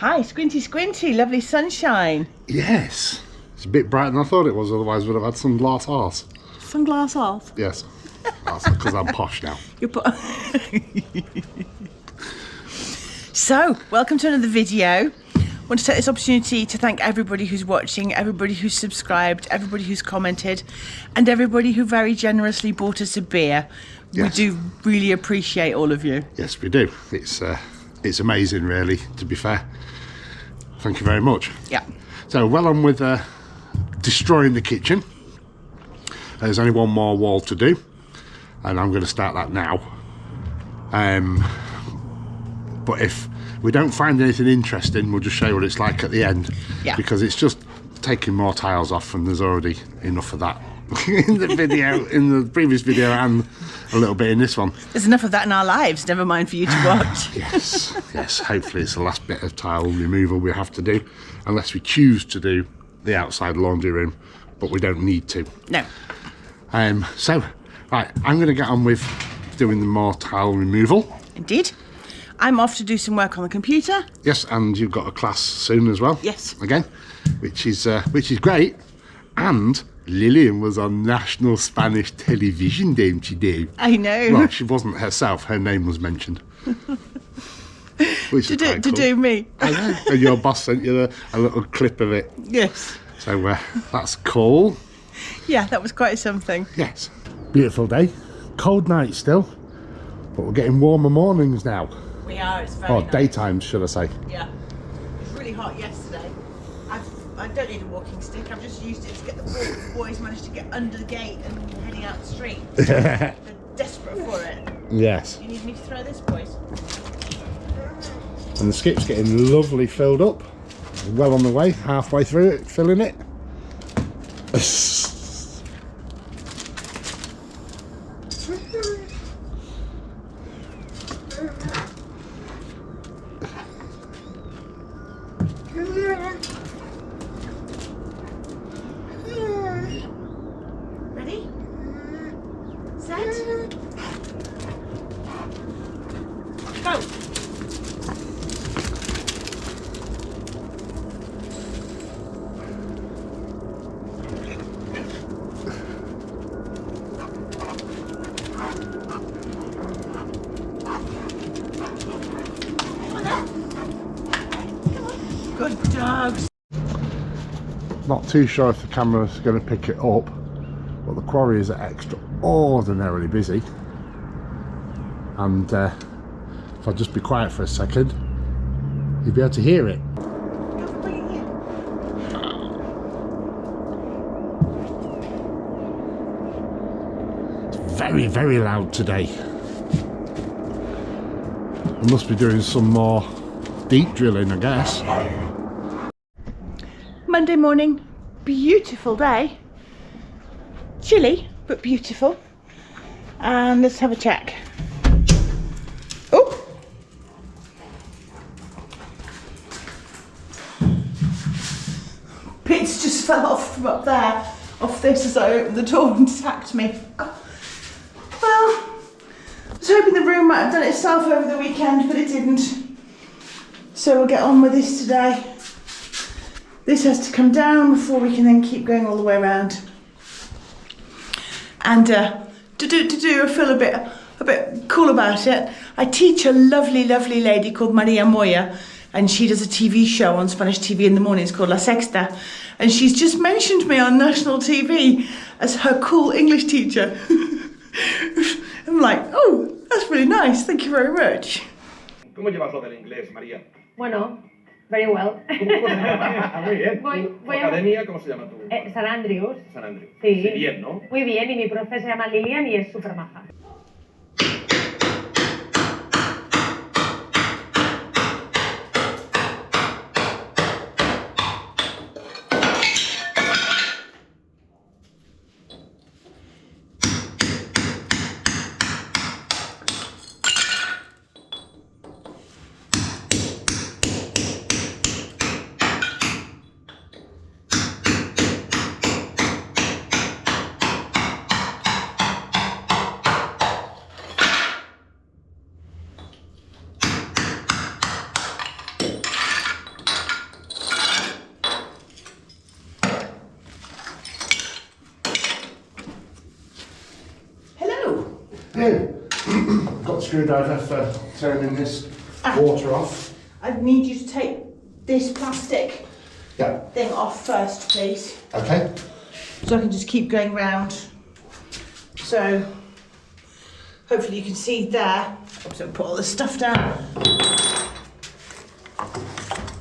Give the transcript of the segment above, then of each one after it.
Hi, Squinty Squinty, lovely sunshine. Yes, it's a bit brighter than I thought it was, otherwise we'd have had some glass arse. Sunglass off. Yes, that's because I'm posh now. So, welcome to another video. I want to take this opportunity to thank everybody who's watching, everybody who's subscribed, everybody who's commented, and everybody who very generously bought us a beer. Yes. We do really appreciate all of you. Yes, we do. It's amazing, really, to be fair. Thank you very much. Yeah. So, well on with destroying the kitchen. There's only one more wall to do, and I'm going to start that now. But if we don't find anything interesting, we'll just show you what it's like at the end. Yeah. Because it's just taking more tiles off, and there's already enough of that in the video, in the previous video, and a little bit in this one. There's enough of that in our lives, never mind for you to watch. Yes, hopefully it's the last bit of tile removal we have to do, unless we choose to do the outside laundry room, but we don't need to. No. So, right, I'm going to get on with doing the more tile removal. Indeed. I'm off to do some work on the computer. Yes, and you've got a class soon as well. Yes. Again, which is great. And Lillian was on national Spanish television, didn't she do? I know. Well, she wasn't herself. Her name was mentioned. Which to is quite cool. do me. I know. And your boss sent you a little clip of it. Yes. So that's cool. Yeah, that was quite something. Yes. Beautiful day. Cold night still, but we're getting warmer mornings now. We are, it's very Or nice. daytimes, should I say. Yeah. It was really hot yesterday. I don't need a walking stick, I've just used it to get the boys managed to get under the gate and heading out the street. They're desperate for it. Yes. You need me to throw this, boys? And the skip's getting lovely filled up. Well on the way, halfway through it, filling it. Ready? Set? Go! Good dogs. Not too sure if the camera's going to pick it up, but the quarry is extraordinarily busy. And if I just be quiet for a second, you'll be able to hear it. It's very, very loud today. I must be doing some more deep drilling, I guess. Monday morning, beautiful day. Chilly, but beautiful. And let's have a check. Oh! Bits just fell off from up there, off this as I opened the door and sacked me. Well, I was hoping the room might have done it itself over the weekend, but it didn't. So we'll get on with this today. This has to come down before we can then keep going all the way around. And I feel a bit cool about it. I teach a lovely, lovely lady called Maria Moya, and she does a TV show on Spanish TV in the mornings called La Sexta. And she's just mentioned me on national TV as her cool English teacher. I'm like, oh, that's really nice. Thank you very much. ¿Cómo llevas lo del inglés, María? Bueno, very well. Muy bien. Voy a... ¿Academia? ¿Cómo se llama tu? San Andrews. San Andrews. Sí. Bien, ¿no? Muy bien, y mi profe se llama Lillian y es súper maja. screwdriver for turning this water off? I need you to take this plastic Yeah. thing off first, please. Okay. So I can just keep going round. So hopefully you can see there. Oops, I'll put all this stuff down.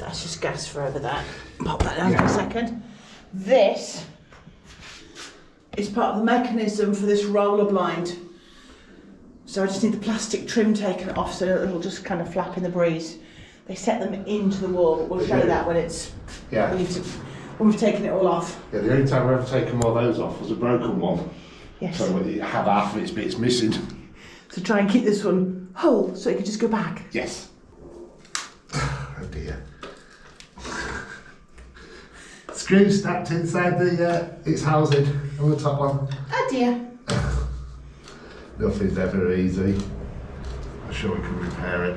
That's just gas for over there. Pop that down for a second. This is part of the mechanism for this roller blind. So I just need the plastic trim taken off so that it'll just kind of flap in the breeze. They set them into the wall, but we'll show you that when it's Yeah. when we've taken it all off. Yeah, the only time I've ever taken one of those off was a broken one. Yes. So it had half of its bits missing. So try and keep this one whole so it can just go back. Yes. Oh dear. Screw snapped inside its housing on the top one. Oh dear. Nothing's ever easy. I'm sure we can repair it.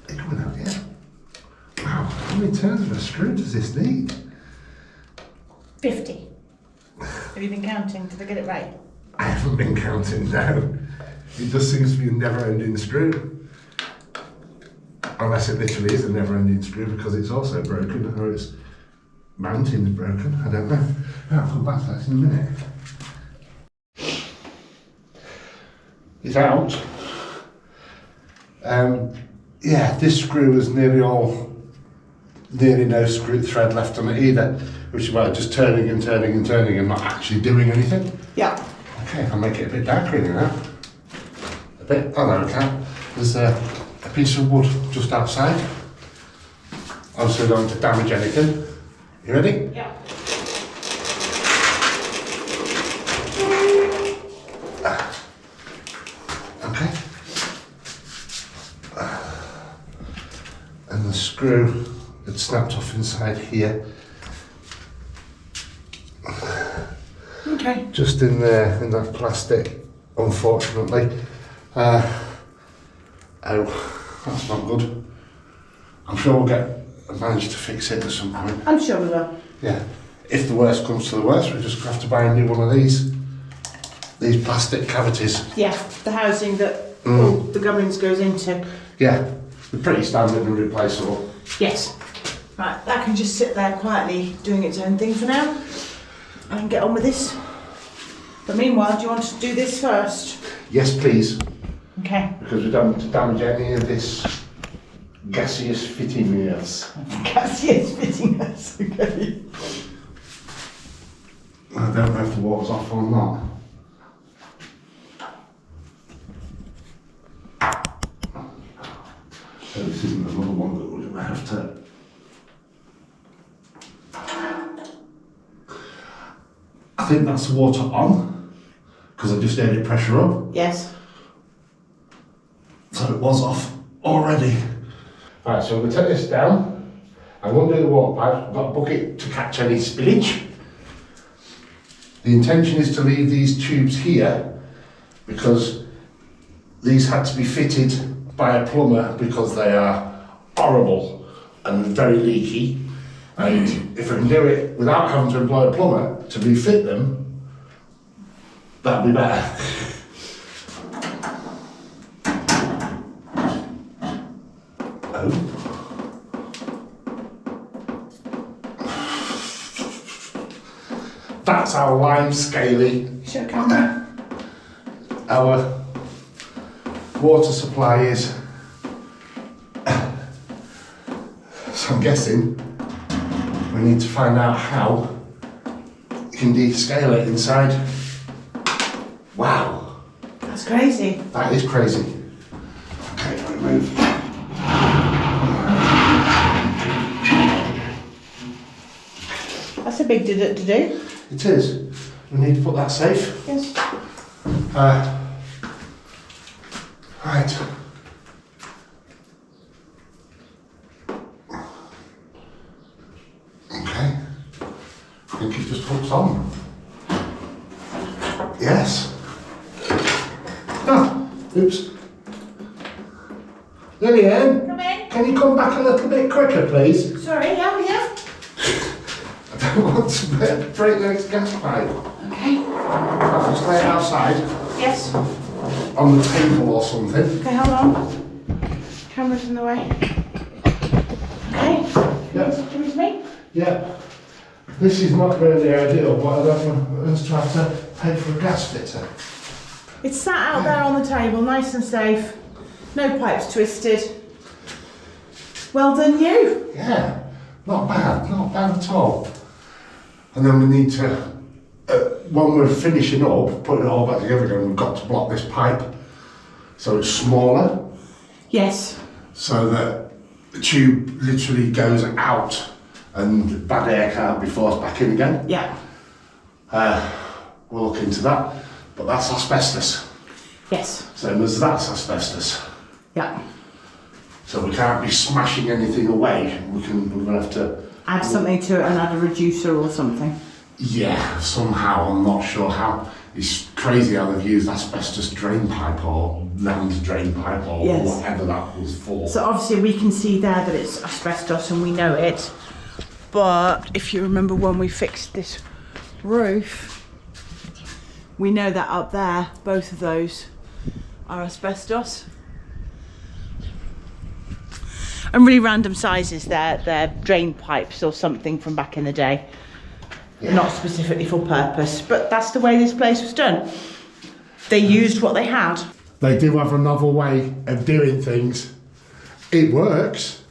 It's coming out, yeah. Wow, how many turns of a screw does this need? 50. Have you been counting? Did I get it right? I haven't been counting now. It just seems to be a never-ending screw. Unless it literally is a never-ending screw because it's also broken or its mounting's broken. I don't know. I'll come back to that in a minute. It's out. Yeah, this screw is nearly no screw thread left on it either, which is why it's just turning and turning and turning and not actually doing anything. Yeah. Okay, I'll make it a bit darker in now. A bit. Oh no, I can. There's a piece of wood just outside. Obviously, don't want to damage anything. You ready? Yeah. Okay. And the screw had snapped off inside here. Okay. Just in there, in that plastic, unfortunately. Oh, that's not good. I'm sure we'll manage to fix it at some point. I'm sure we will. Yeah. If the worst comes to the worst, we just have to buy a new one of these plastic cavities. Yeah, the housing that all the gubbins goes into. Yeah, they're pretty standard and replaceable. Yes. Right, that can just sit there quietly doing its own thing for now. I can get on with this. But meanwhile, do you want to do this first? Yes, please, Okay. because we don't want to damage any of this gaseous fitting ears. Cassier's fitting us, okay. I don't know if the water's off or not. So this isn't another one that we're going to have to... I think that's the water on, because I just heard it pressure up. Yes. So it was off already. Right, so I'm going to take this down. I'm going to do the water pipe. I've got a bucket to catch any spillage. The intention is to leave these tubes here because these had to be fitted by a plumber because they are horrible and very leaky. And if I can do it without having to employ a plumber to refit them, that'd be better. Oh. That's our lime scaly. Show camera. Our water supply is. So I'm guessing we need to find out how you can descale it inside. Wow, That's crazy. that is crazy. Okay, remove. That's a big to do. It is. We need to put that safe. Yes. Right. Okay. I think it just hooks on. Yes. Oops. Lillian, Come in. can you come back a little bit quicker, please? Sorry, yeah. I don't want to break the next gas pipe. Okay. I'll just lay it outside Yes. on the table or something. Okay, hold on. Camera's in the way. Okay. Yeah. Give it to me. Yeah. This is not really ideal, but I don't want us to have to pay for a gas fitter. It's sat out there on the table, nice and safe. No pipes twisted. Well done, you. Yeah, not bad at all. And then we need to, when we're finishing up, putting it all back together again, we've got to block this pipe so it's smaller, Yes. so that the tube literally goes out and bad air can't be forced back in again. Yeah. We'll look into that, but that's asbestos. Yes. Same as that's asbestos. Yeah. So we can't be smashing anything away. We're going to have to Add something to it and add a reducer or something. Yeah, somehow, I'm not sure how. It's crazy how they've used asbestos drain pipe or land drain pipe or Yes. whatever that was for. So obviously we can see there that it's asbestos and we know it. But if you remember when we fixed this roof, we know that up there, both of those are asbestos. And really random sizes, they're drain pipes or something from back in the day. Yeah. Not specifically for purpose, but that's the way this place was done. They used what they had. They do have a novel way of doing things. It works,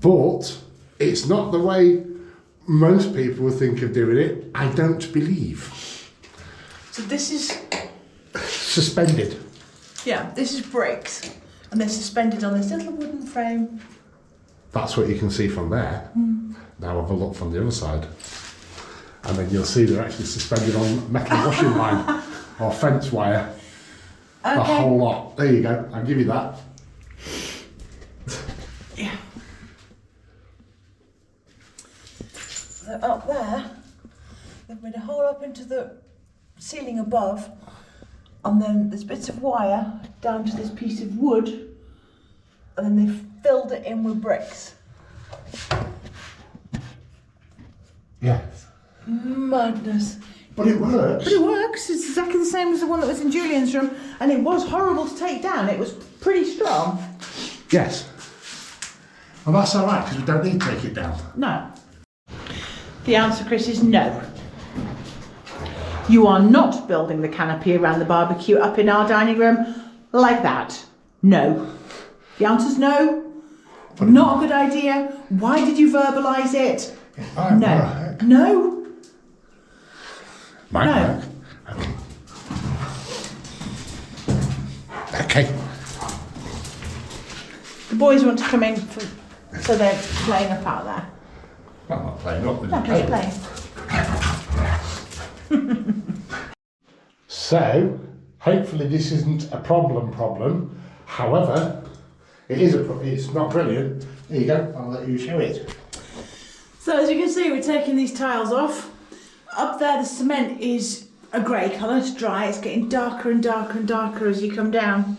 but it's not the way most people would think of doing it, I don't believe. So this is, Suspended. yeah, this is bricks. And they're suspended on this little wooden frame. That's what you can see from there. Now have a look from the other side. And then you'll see they're actually suspended on metal washing line or fence wire. Okay. The whole lot. There you go, I'll give you that. Yeah. So up there, they've made a hole up into the ceiling above, and then there's bits of wire down to this piece of wood, and then they've filled it in with bricks. Yes. Madness. But it works. But it works. It's exactly the same as the one that was in Julian's room, and it was horrible to take down. It was pretty strong. Yes. And that's alright, because we don't need to take it down. No. The answer, Chris, is no. You are not building the canopy around the barbecue up in our dining room like that. No. The answer's no. Not a good idea. Why did you verbalise it? No. No. Might No. work. Okay. The boys want to come in, so they're playing up out there. Well, I'm not playing up with No, just playing. So, hopefully this isn't a problem. However, it's not brilliant. There you go, I'll let you show it. So as you can see, we're taking these tiles off. Up there, the cement is a grey colour. It's dry. It's getting darker and darker and darker as you come down.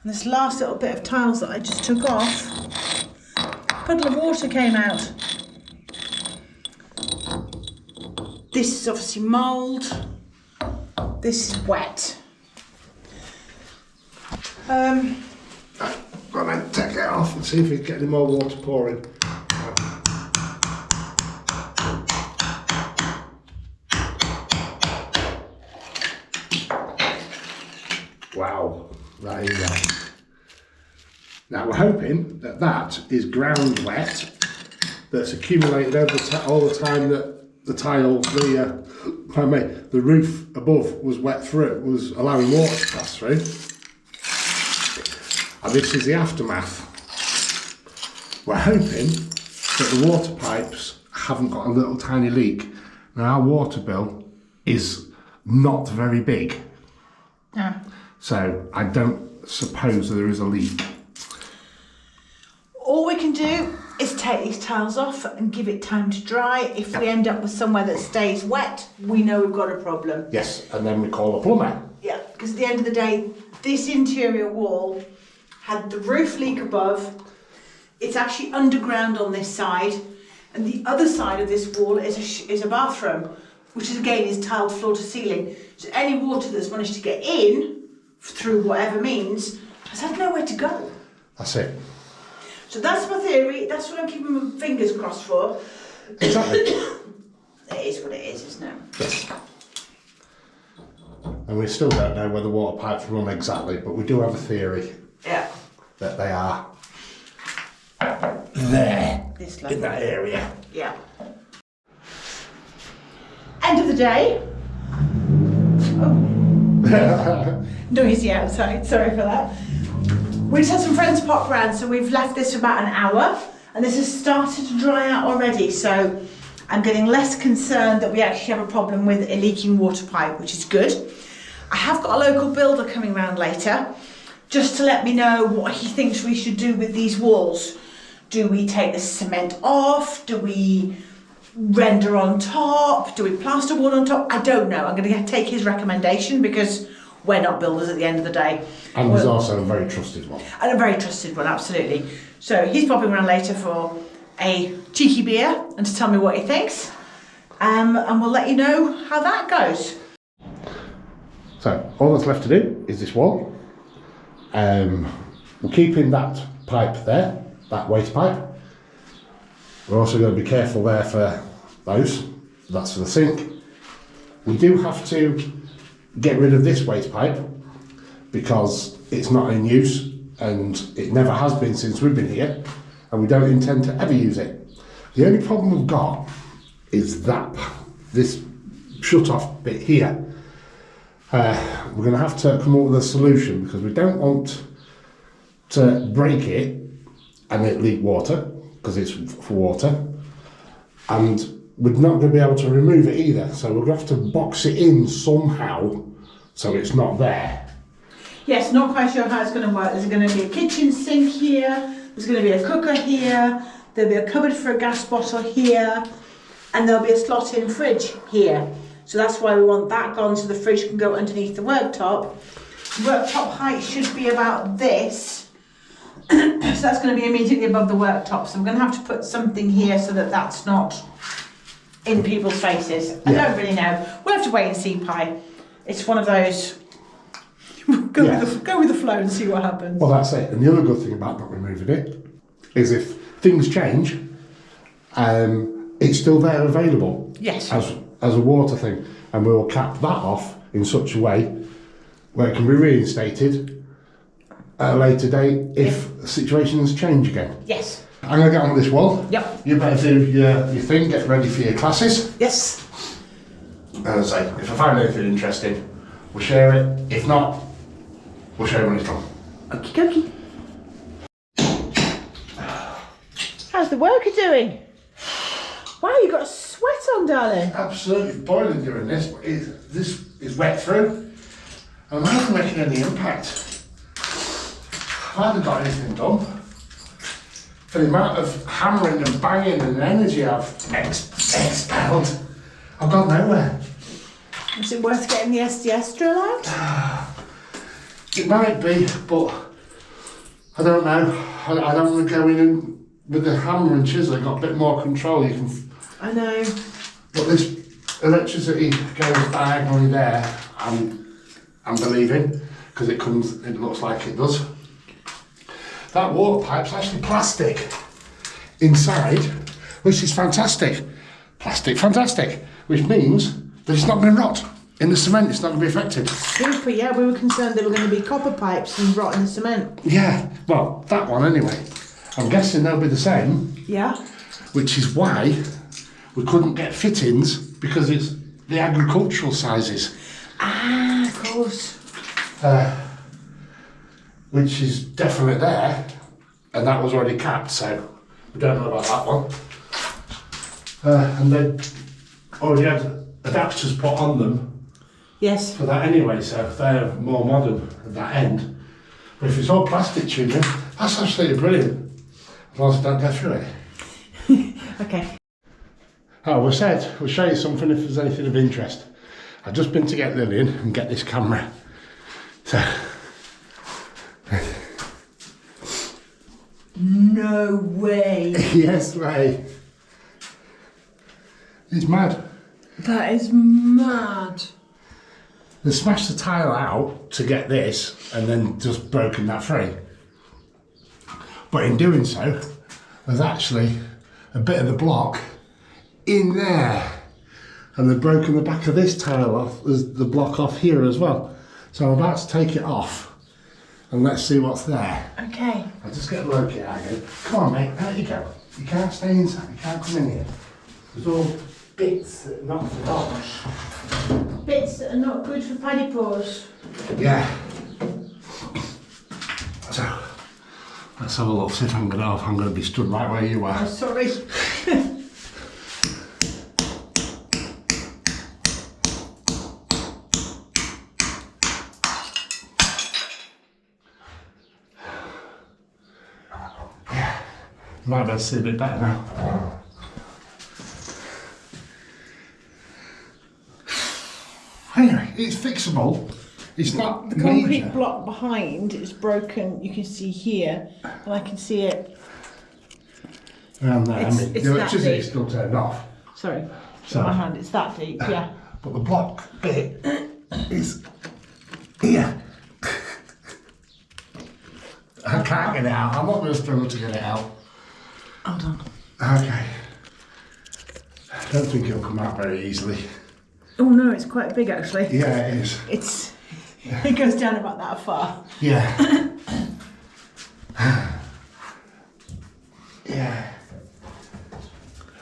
And this last little bit of tiles that I just took off, a puddle of water came out. This is obviously mould. This is wet. Go on then, take it off and see if we can get any more water pouring. Wow, that is right. Now we're hoping that that is ground wet that's accumulated over all the time that the tile, the roof above was wet through, was allowing water to pass through. And this is the aftermath. We're hoping that the water pipes haven't got a little tiny leak. Now our water bill is not very big. No. So I don't suppose there is a leak. All we can do is take these tiles off and give it time to dry. If we end up with somewhere that stays wet, we know we've got a problem. Yes, and then we call a plumber. Yeah. because at the end of the day, this interior wall had the roof leak above. It's actually underground on this side, and the other side of this wall is a bathroom, which is again is tiled floor to ceiling. So any water that's managed to get in through whatever means has had nowhere to go. That's it. So that's my theory. That's what I'm keeping my fingers crossed for. Exactly. It is what it is, isn't it? Yes. And we still don't know where the water pipes run exactly, but we do have a theory Yeah. that they are there, This in that area. Yeah. End of the day. Oh, noisy outside. Sorry for that. We just had some friends pop round, so we've left this for about an hour, and this has started to dry out already. So I'm getting less concerned that we actually have a problem with a leaking water pipe, which is good. I have got a local builder coming round later, just to let me know what he thinks we should do with these walls. Do we take the cement off? Do we render on top? Do we plaster wall on top? I don't know. I'm going to take his recommendation because we're not builders at the end of the day. And there's also a very trusted one. And a very trusted one, absolutely. So he's popping around later for a cheeky beer and to tell me what he thinks. And we'll let you know how that goes. So all that's left to do is this wall. We're keeping that pipe there, that waste pipe. We're also going to be careful there for those. That's for the sink. We do have to get rid of this waste pipe because it's not in use and it never has been since we've been here, and we don't intend to ever use it. The only problem we've got is that this shut off bit here. We're going to have to come up with a solution because we don't want to break it and it leak water because it's for water, and we're not going to be able to remove it either, so we're going to have to box it in somehow so it's not there. Yes, not quite sure how it's going to work. There's going to be a kitchen sink here, there's going to be a cooker here, there'll be a cupboard for a gas bottle here, and there'll be a slot-in fridge here. So that's why we want that gone so the fridge can go underneath the worktop. Worktop height should be about this. So that's going to be immediately above the worktop. So I'm going to have to put something here so that that's not in people's faces. I don't really know. We'll have to wait and see, Pi. It's one of those, go with the flow and see what happens. Well, that's it. And the other good thing about not removing it is if things change, it's still there available. Yes. As a water thing, and we'll cap that off in such a way where it can be reinstated at a later date if situations change again. Yes. I'm going to get on with this wall. Yep. You better do your thing, get ready for your classes. Yes. As I say, if I find anything interesting, we'll share it. If not, we'll share it when it's done. Okie dokie. How's the worker doing? Wow, you got a sweat on, darling. Absolutely boiling doing this, but this is wet through. And I'm not making any impact. I haven't got anything done. For the amount of hammering and banging and energy I've expelled, I've gone nowhere. Is it worth getting the SDS drill out? It might be, but I don't know. I don't want to go in and with the hammer and chisel, I've got a bit more control. You can. I know. But this electricity goes diagonally there, I'm believing, because it looks like it does. That water pipe's actually plastic inside, which is fantastic. Plastic, fantastic, which means that it's not going to rot in the cement, it's not going to be affected. Super, yeah, we were concerned they were going to be copper pipes and rot in the cement. Yeah, well, that one anyway. I'm guessing they'll be the same. Yeah. Which is why we couldn't get fittings, because it's the agricultural sizes. Ah, of course. Which is definitely there, and that was already capped, so we don't know about that one. And they already had adapters put on them Yes. for that anyway, so they're more modern at that end. But if it's all plastic tubing, that's absolutely brilliant, as long as I don't go through it. Okay. Oh, we said we'll show you something if there's anything of interest. I've just been to get Lillian and get this camera So, No way. yes, mate. It's mad. That is mad. They smashed the tile out to get this and then just broken that free. But in doing so, there's actually a bit of the block in there. And they've broken the back of this tile off, there's the block off here as well. So I'm about to take it off and let's see what's there. Okay. I'll just get Loki out again. Come on, mate, out you go. You can't stay inside, you can't come in here. There's all bits that are not for dogs. Bits that are not good for paddy paws. Yeah. So, let's have a look, see if I can get off. I'm going to be stood right where you Oh, are. sorry. Might be able to see a bit better now. Anyway, it's fixable. It's not The concrete major. block behind is broken. You can see here, and I can see it. Around there. It's- I mean, it's the that electricity is deep. still turned off. Sorry, So- my hand. It's that deep. Yeah. But the block bit is here. I can't get it out. I'm not going to struggle to get it out. Hold on. Okay. I don't think it'll come out very easily. Oh no, it's quite big actually. Yeah, it is. It's. It goes down about that far. Yeah. Yeah.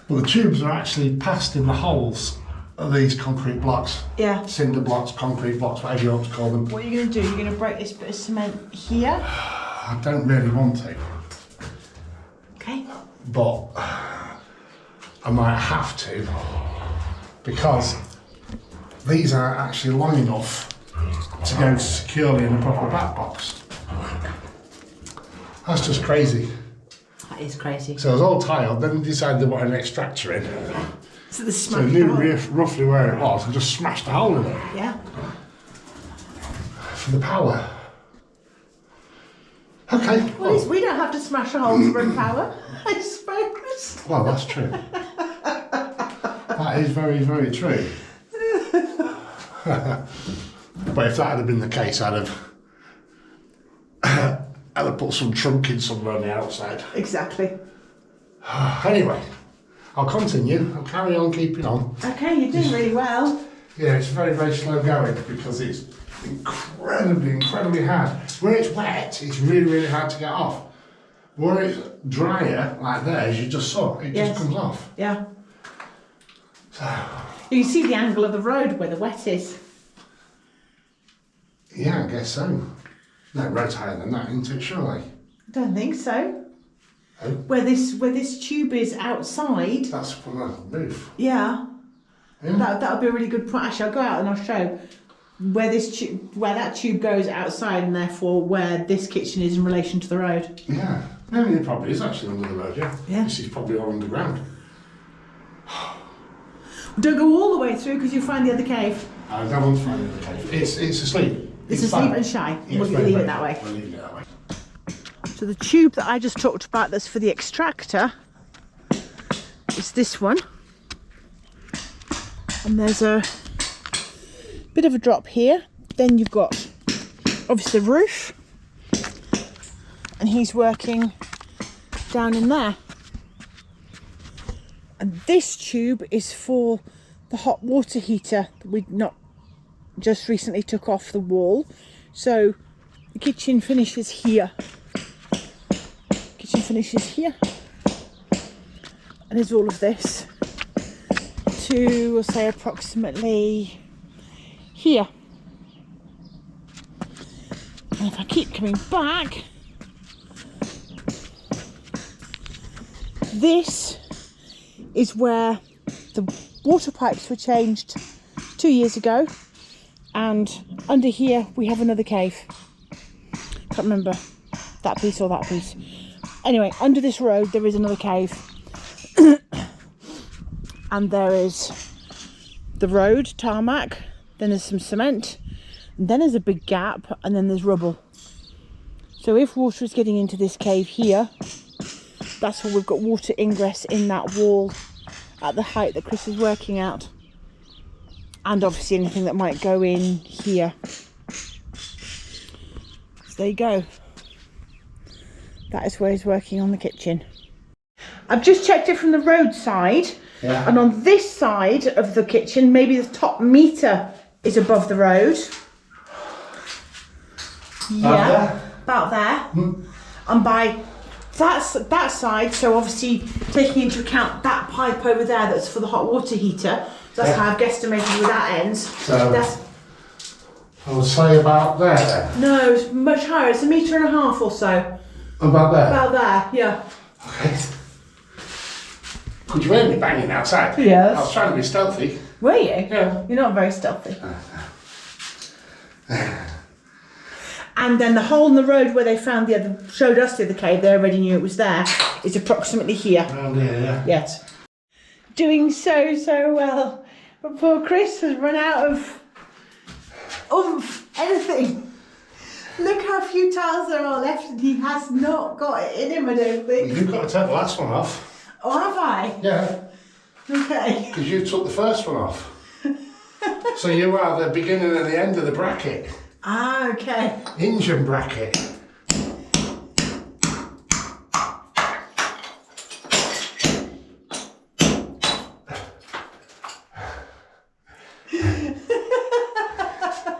Well, the tubes are actually passed in the holes of these concrete blocks. Yeah. Cinder blocks, concrete blocks, whatever you want to call them. What are you going to do? You're going to break this bit of cement here. I don't really want to, Okay. but I might have to because these are actually long enough to go securely in a proper back box. That's just crazy. That is crazy. So it was all tiled, then they decided they wanted an extractor in. So the So smash. they knew roughly where it was and just smashed a hole in it Yeah. for the power. Okay, Well, at well, least we don't have to smash a hole to bring power, I suppose. well, that's true. That is very, very true. But if that had been the case, I'd have put some trunking somewhere on the outside. Exactly. Anyway, I'll continue. I'll carry on keeping on. Okay, you're doing really well. Yeah, it's very, very slow going because it's incredibly hard. Where it's wet, it's really, really hard to get off. Where it's drier, like theirs, you just saw, it Yes. just comes off. Yeah. So, You can see the angle of the road where the wet is. yeah, I guess so. No, road's higher than that, isn't it, surely? I don't think so. Oh. Where this tube is outside. That's from the roof. Yeah. Yeah. That would be a really good point. Actually, I'll go out and I'll show where that tube goes outside, and therefore where this kitchen is in relation to the road. Yeah. I mean, it probably is actually under the road, yeah. Yeah. This is probably all underground. Don't go all the way through because you'll find the other cave. I don't want to find the cave. It's asleep. It's asleep fine. and shy. Yeah, We'll it's very, leave it very that way. We'll leave it that way. So the tube that I just talked about that's for the extractor is this one. And there's a bit of a drop here. Then you've got obviously the roof. And he's working down in there. And this tube is for the hot water heater that we not just recently took off the wall. So the kitchen finishes here. Kitchen finishes here. And there's all of this to, we'll say, approximately here. And if I keep coming back, this is where the water pipes were changed 2 years ago, and under here we have another cave. Can't remember that piece or that piece. Anyway, under this road there is another cave. And there is the road, tarmac, then there's some cement, And then there's a big gap, and then there's rubble. So if water is getting into this cave here, that's where we've got water ingress in that wall at the height that Chris is working out. And obviously anything that might go in here. So there you go. That is where he's working on the kitchen. I've just checked it from the roadside. Yeah. And on this side of the kitchen, maybe the top meter is above the road. Yeah, about there. And by that side, so obviously taking into account that pipe over there that's for the hot water heater, that's how I've guesstimated where that ends. So that's, I would say about there then. no, it's much higher. It's 1.5 meters or so. About there? About there, yeah. Okay. Could you hear me banging outside? Yes. I was trying to be stealthy. Were you? Yeah. You're not very stealthy. And then the hole in the road where they found showed us the cave, they already knew it was there, is approximately here. Around here, yeah. Yes. Doing so well. But poor Chris has run out of anything. Look how few tiles there are left, and he has not got it in him, I don't think. You've got to take the last one off. Oh, have I? Yeah. Okay. Because you took the first one off. So you are the beginning and the end of the bracket. Ah, okay. Engine bracket.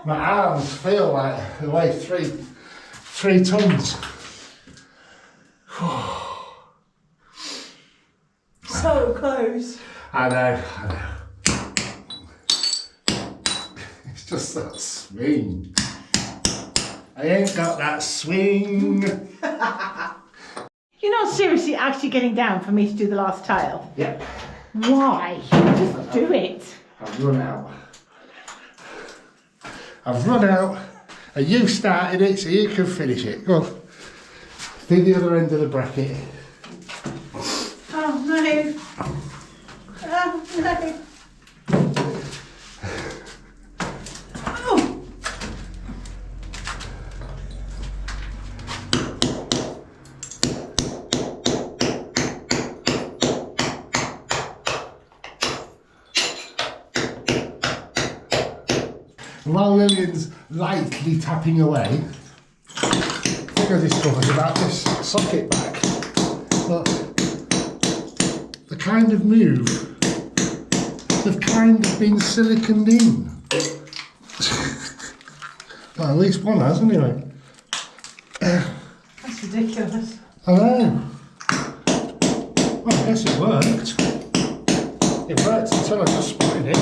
My arms feel like they weigh three tons. So close. I know. It's just that swing. I ain't got that swing. You're not seriously actually getting down for me to do the last tile? Yep. Why? Just do it. I've run out. And you started it, so you can finish it. Go on. Do the other end of the bracket. Oh no. Oh no. Oh. While Lillian's lightly tapping away, I think I discovered about this socket back. But the kind of move, they've kind of been siliconed in. Well, at least one has, anyway. That's ridiculous. I know. Well, I guess it worked. It worked until I just spotted it.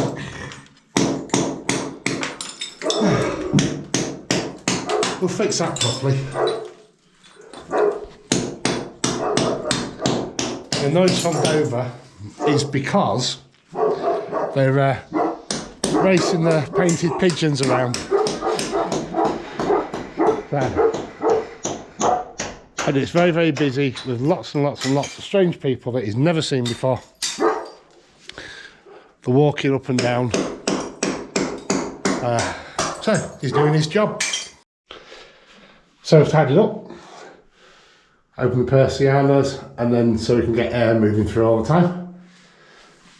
We'll fix that properly. The noise from Dover is because they're racing the painted pigeons around. There. And it's very, very busy with lots and lots and lots of strange people that he's never seen before. They're walking up and down. So he's doing his job. So I've tidied up, open the persianas, and then so we can get air moving through all the time.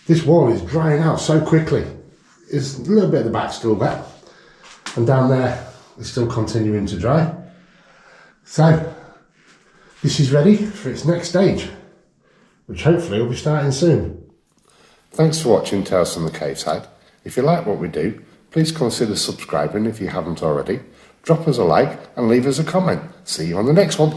This wall is drying out so quickly. It's a little bit of the back still wet, and down there it's still continuing to dry. So this is ready for its next stage, which hopefully will be starting soon. Thanks for watching Tales from the Cave Side. If you like what we do, please consider subscribing if you haven't already. Drop us a like and leave us a comment. See you on the next one.